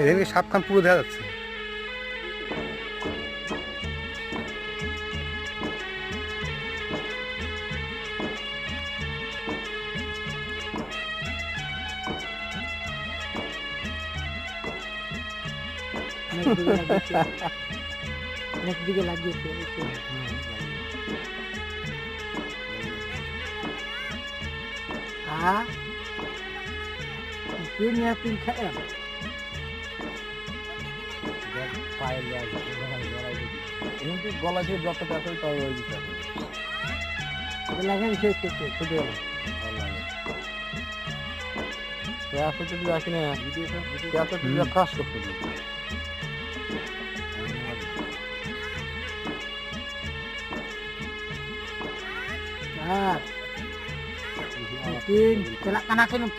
এদিকে সাপখান পুরো দেখা যাচ্ছে। অনেক দিকে লাগিয়েছে গলা দিয়ে যত কাছে তবে ওই দিতে লাগে ছুটে গেল যদি আসি না কাজ করতে দিই Mungkin celak kanakin